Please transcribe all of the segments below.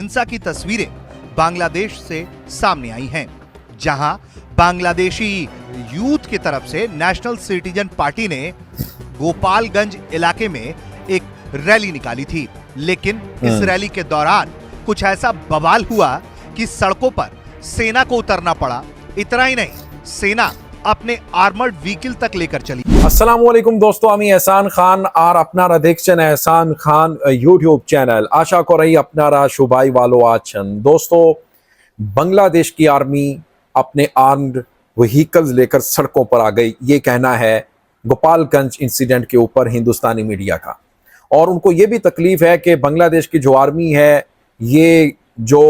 हिंसा की तस्वीरें बांग्लादेश से सामने आई हैं, जहां बांग्लादेशी यूथ की तरफ से नेशनल सिटीजन पार्टी ने गोपालगंज इलाके में एक रैली निकाली थी। लेकिन इस रैली के दौरान कुछ ऐसा बवाल हुआ कि सड़कों पर सेना को उतरना पड़ा। इतना ही नहीं, सेना अपने आर्मर्ड व्हीकल तक लेकर चली। अस्सलामुअलैकुम दोस्तों, আমি এহসান খান আর আপনারা দেখছেন এহসান খান ইউটিউব চ্যানেল। আশা করি আপনারা সবাই ভালো আছেন। दोस्तों, बांग्लादेश की आर्मी अपने आर्म्ड व्हीकल्स लेकर सड़कों पर आ गई, ये कहना है गोपालगंज इंसिडेंट के ऊपर हिंदुस्तानी मीडिया का। और उनको ये भी तकलीफ है कि बांग्लादेश की जो आर्मी है, ये जो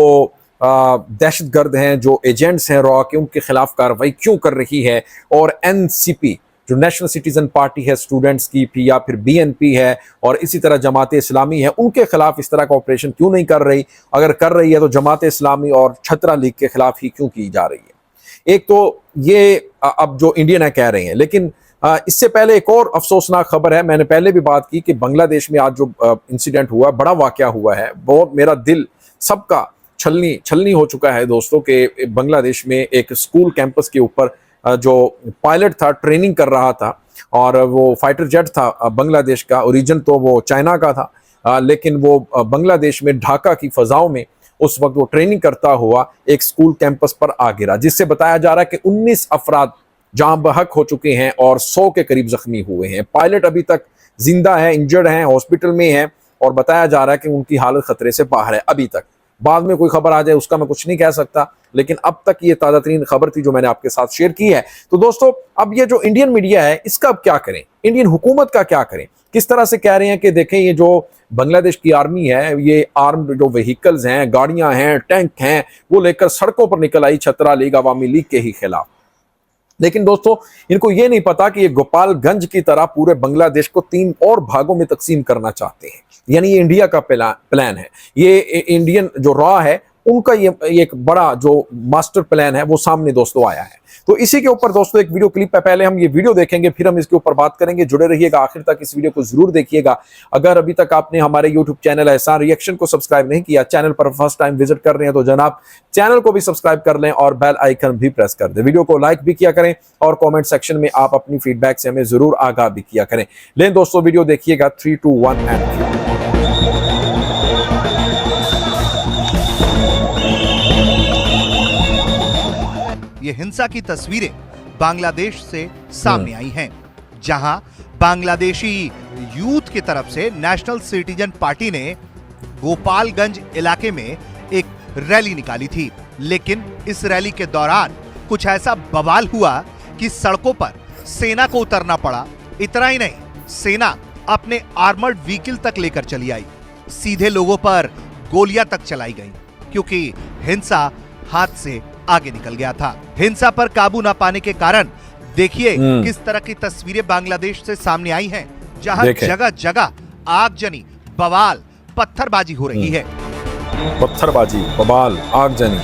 दहशतगर्द हैं, जो एजेंट्स हैं रॉ के, उनके खिलाफ कार्रवाई क्यों कर रही है। और एनसीपी जो नेशनल सिटीजन पार्टी है स्टूडेंट्स की, या फिर बीएनपी है, और इसी तरह जमात इस्लामी है, उनके खिलाफ इस तरह का ऑपरेशन क्यों नहीं कर रही। अगर कर रही है तो जमात इस्लामी और छतरा लीग के खिलाफ ही क्यों की जा रही है। एक तो ये अब जो इंडियन है कह रहे हैं, लेकिन इससे पहले एक और अफसोसनाक खबर है। मैंने पहले भी बात की कि बांग्लादेश में आज जो इंसिडेंट हुआ, बड़ा वाकया हुआ है, बहुत मेरा दिल सबका छलनी हो चुका है दोस्तों। कि बांग्लादेश में एक स्कूल कैंपस के ऊपर जो पायलट था, ट्रेनिंग कर रहा था, और वो फाइटर जेट था बांग्लादेश का, ओरिजिन तो वो चाइना का था, लेकिन वो बांग्लादेश में ढाका की फजाओं में उस वक्त वो ट्रेनिंग करता हुआ एक स्कूल कैंपस पर आ गिरा, जिससे बताया जा रहा है कि 19 अफराद जान बहक हो चुके हैं और 100 के करीब जख्मी हुए हैं। पायलट अभी तक जिंदा है, इंजर्ड हैं, हॉस्पिटल में है, और बताया जा रहा है कि उनकी हालत खतरे से बाहर है अभी तक। बाद में कोई खबर आ जाए उसका मैं कुछ नहीं कह सकता, लेकिन अब तक ये ताज़ा तरीन खबर थी जो मैंने आपके साथ शेयर की है। तो दोस्तों, अब ये जो इंडियन मीडिया है, इसका अब क्या करें, इंडियन हुकूमत का क्या करें। किस तरह से कह रहे हैं कि देखें, ये जो बांग्लादेश की आर्मी है, ये आर्म्ड जो व्हीकल्स हैं, गाड़ियां हैं, टैंक हैं, वो लेकर सड़कों पर निकल आई छतरा लीग, अवामी लीग के ही खिलाफ। लेकिन दोस्तों, इनको ये नहीं पता कि ये गोपालगंज की तरह पूरे बांग्लादेश को 3 और भागों में तकसीम करना चाहते हैं। यानी ये इंडिया का प्लान है, ये इंडियन जो रॉ है उनका ये एक बड़ा जो मास्टर प्लान है वो सामने दोस्तों आया है। तो इसी के ऊपर दोस्तों एक वीडियो क्लिप है, पहले हम ये वीडियो देखेंगे, फिर हम इसके ऊपर बात करेंगे। जुड़े रहिएगा आखिर तक, इस वीडियो को जरूर देखिएगा। अगर अभी तक आपने हमारे यूट्यूब चैनल एहसान रिएक्शन को सब्सक्राइब नहीं किया, चैनल पर फर्स्ट टाइम विजिट कर रहे हैं, तो जनाब चैनल को भी सब्सक्राइब कर लें और बेल आइकन भी प्रेस कर दें। वीडियो को लाइक भी किया करें और कॉमेंट सेक्शन में आप अपनी फीडबैक से हमें जरूर आगाह भी किया करें। लेकिन दोस्तों, वीडियो देखिएगा। 3, 2, 1 एंड ये हिंसा की तस्वीरें बांग्लादेश से सामने आई हैं, जहां बांग्लादेशी यूथ की तरफ से नेशनल सिटीजन पार्टी ने गोपालगंज इलाके में एक रैली निकाली थी। लेकिन इस रैली के दौरान कुछ ऐसा बवाल हुआ कि सड़कों पर सेना को उतरना पड़ा। इतना ही नहीं, सेना अपने आर्मर्ड व्हीकल तक लेकर चली आई। सीधे लोगों पर गोलियां तक चलाई गई, क्योंकि हिंसा हाथ से आगे निकल गया था। हिंसा पर काबू न पाने के कारण देखिए किस तरह की तस्वीरें बांग्लादेश से सामने आई हैं, जहां जगह जगह आगजनी, बवाल, पत्थरबाजी हो रही है। पत्थरबाजी, बवाल, आगजनी।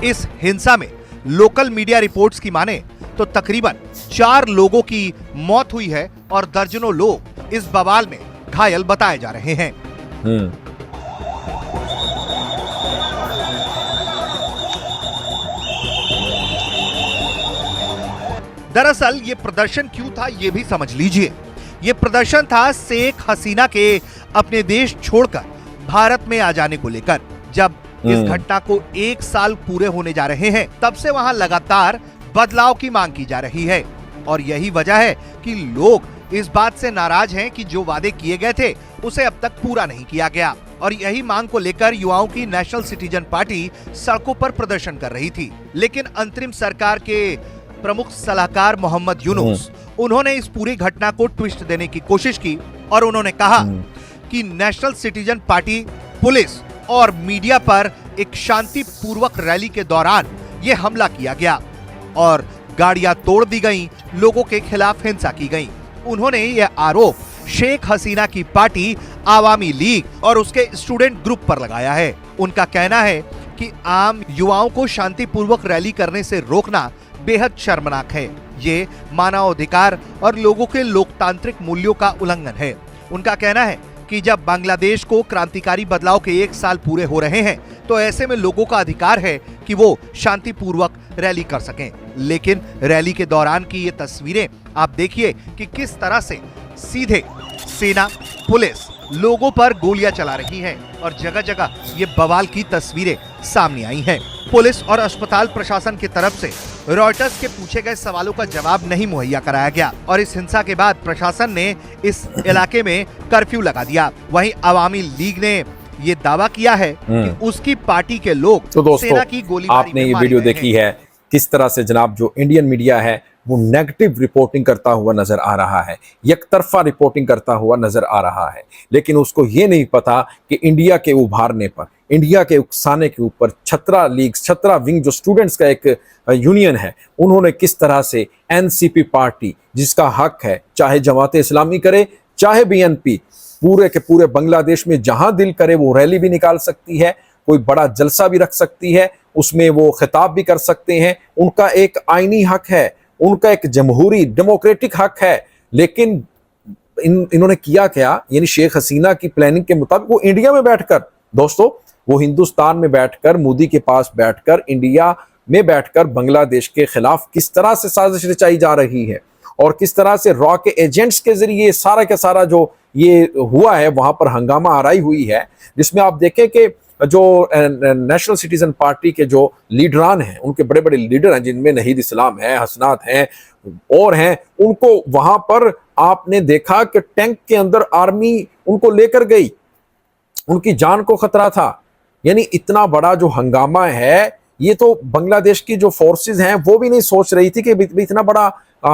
इस हिंसा में लोकल मीडिया रिपोर्ट्स की माने तो तकरीबन 4 लोगों की मौत हुई है और दर्जनों लोग इस बवाल में घायल बताए जा रहे हैं। दरअसल ये प्रदर्शन क्यों था, ये भी समझ लीजिए। ये प्रदर्शन था शेख हसीना के अपने देश छोड़कर भारत में आ जाने को लेकर। जब इस घटना को 1 साल पूरे होने जा रहे हैं, तब से वहां लगातार बदलाव की मांग की जा रही है। और यही वजह है कि लोग इस बात से नाराज हैं कि जो वादे किए गए थे उसे अब तक पूरा नहीं किया गया। और यही मांग को लेकर युवाओं की नेशनल सिटीजन पार्टी सड़कों पर प्रदर्शन कर रही थी। लेकिन अंतरिम सरकार के प्रमुख सलाहकार मोहम्मद यूनुस, उन्होंने इस पूरी घटना को ट्विस्ट देने की कोशिश की और उन्होंने कहा कि नेशनल सिटीजन पार्टी, पुलिस और मीडिया पर एक शांतिपूर्वक रैली के दौरान ये हमला किया गया और गाड़ियां तोड़ दी गईं, लोगों के खिलाफ हिंसा की गई। उन्होंने यह आरोप शेख हसीना की पार्टी आवामी लीग और उसके स्टूडेंट ग्रुप पर लगाया है। उनका कहना है कि आम युवाओं को शांतिपूर्वक रैली करने से रोकना बेहद शर्मनाक है। ये मानवाधिकार और लोगों के लोकतांत्रिक मूल्यों का उल्लंघन है। उनका कहना है कि जब बांग्लादेश को क्रांतिकारी बदलाव के 1 साल पूरे हो रहे हैं तो ऐसे में लोगों का अधिकार है कि वो शांतिपूर्वक रैली कर सकें। लेकिन रैली के दौरान की ये तस्वीरें आप देखिए कि किस तरह से सीधे सेना, पुलिस लोगों पर गोलियां चला रही है और जगह जगह ये बवाल की तस्वीरें सामने आई हैं। पुलिस और अस्पताल प्रशासन की तरफ से रॉयटर्स के पूछे गए सवालों का जवाब नहीं मुहैया कराया गया और इस हिंसा के बाद प्रशासन ने इस इलाके में कर्फ्यू लगा दिया। वहीं अवामी लीग ने ये दावा किया है कि उसकी पार्टी के लोग तो सेना की गोलीबारी आपने में ये मारे वीडियो गए देखी हैं। है, किस तरह से जनाब जो इंडियन मीडिया है वो नेगेटिव रिपोर्टिंग करता हुआ नजर आ रहा है, एक तरफा रिपोर्टिंग करता हुआ नजर आ रहा है। लेकिन उसको ये नहीं पता कि इंडिया के उभारने पर, इंडिया के उकसाने के ऊपर छत्रा लीग, छत्रा विंग जो स्टूडेंट्स का एक यूनियन है, उन्होंने किस तरह से एनसीपी पार्टी जिसका हक है, चाहे जमाते इस्लामी करे चाहे बीएनपी, पूरे के पूरे बांग्लादेश में जहां दिल करे वो रैली भी निकाल सकती है, कोई बड़ा जलसा भी रख सकती है, उसमें वो खिताब भी कर सकते हैं। उनका एक आईनी हक है, उनका एक जमहूरी डेमोक्रेटिक हक है। लेकिन इन्होंने किया क्या, यानी शेख हसीना की प्लानिंग के मुताबिक वो इंडिया में बैठकर, दोस्तों वो हिंदुस्तान में बैठकर, मोदी के पास बैठकर, इंडिया में बैठकर बांग्लादेश के खिलाफ किस तरह से साजिश रचाई जा रही है और किस तरह से रॉ के एजेंट्स के जरिए सारा का सारा जो ये हुआ है, वहां पर हंगामा आराई हुई है, जिसमें आप देखें कि जो नेशनल सिटीजन पार्टी के जो लीडरान हैं, उनके बड़े बड़े लीडर हैं जिनमें नहीद इस्लाम है, हसनात हैं और हैं, उनको वहां पर आपने देखा कि टैंक के अंदर आर्मी उनको लेकर गई, उनकी जान को खतरा था। यानी इतना बड़ा जो हंगामा है, ये तो बांग्लादेश की जो फोर्सेस हैं वो भी नहीं सोच रही थी कि इतना बड़ा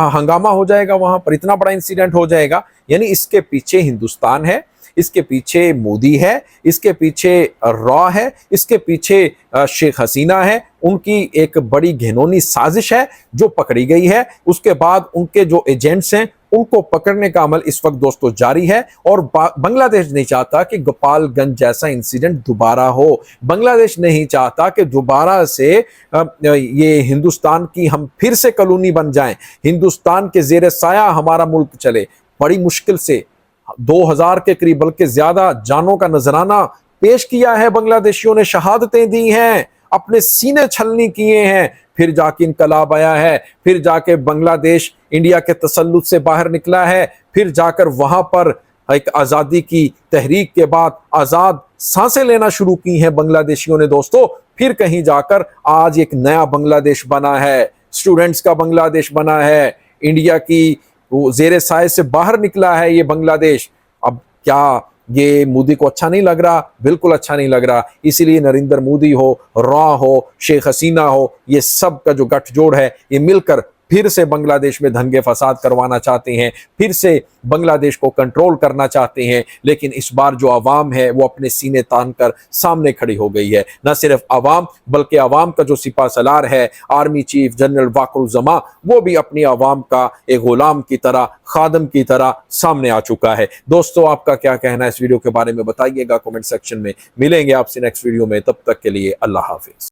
हंगामा हो जाएगा, वहां पर इतना बड़ा इंसिडेंट हो जाएगा। यानी इसके पीछे हिंदुस्तान है, इसके पीछे मोदी है, इसके पीछे रॉ है, इसके पीछे शेख हसीना है। उनकी एक बड़ी घिनौनी साजिश है जो पकड़ी गई है। उसके बाद उनके जो एजेंट्स हैं उनको पकड़ने का अमल इस वक्त दोस्तों जारी है और बांग्लादेश नहीं चाहता कि गोपालगंज जैसा इंसिडेंट दोबारा हो। बांग्लादेश नहीं चाहता कि दोबारा से ये हिंदुस्तान की हम फिर से कॉलोनी बन जाएं, हिंदुस्तान के जेर साया हमारा मुल्क चले। बड़ी मुश्किल से 2000 के करीब बल्कि ज्यादा जानों का नजराना पेश किया है, बांग्लादेशियों ने शहादतें दी हैं, अपने सीने छलनी किए हैं, फिर जाके इनकलाब आया है, फिर जाके बांग्लादेश इंडिया के तसल्लुत से बाहर निकला है, फिर जाकर वहां पर एक आज़ादी की तहरीक के बाद आज़ाद सांसें लेना शुरू की हैं बांग्लादेशियों ने दोस्तों। फिर कहीं जाकर आज एक नया बांग्लादेश बना है, स्टूडेंट्स का बांग्लादेश बना है, इंडिया की वो जेरे साए से बाहर निकला है ये बांग्लादेश। अब क्या ये मोदी को अच्छा नहीं लग रहा? बिल्कुल अच्छा नहीं लग रहा। इसीलिए नरेंद्र मोदी हो, रॉ हो, शेख हसीना हो, ये सब का जो गठजोड़ है, ये मिलकर फिर से बांग्लादेश में दंगे फसाद करवाना चाहते हैं, फिर से बांग्लादेश को कंट्रोल करना चाहते हैं। लेकिन इस बार जो आवाम है वो अपने सीने तान कर सामने खड़ी हो गई है। न सिर्फ आवाम बल्कि आवाम का जो सिपा सलार है, आर्मी चीफ जनरल वाकरुज़्ज़मा, वो भी अपनी आवाम का एक गुलाम की तरह, खादम की तरह सामने आ चुका है। दोस्तों आपका क्या कहना है इस वीडियो के बारे में बताइएगा कमेंट सेक्शन में। मिलेंगे आपसे नेक्स्ट वीडियो में, तब तक के लिए अल्लाह हाफिज।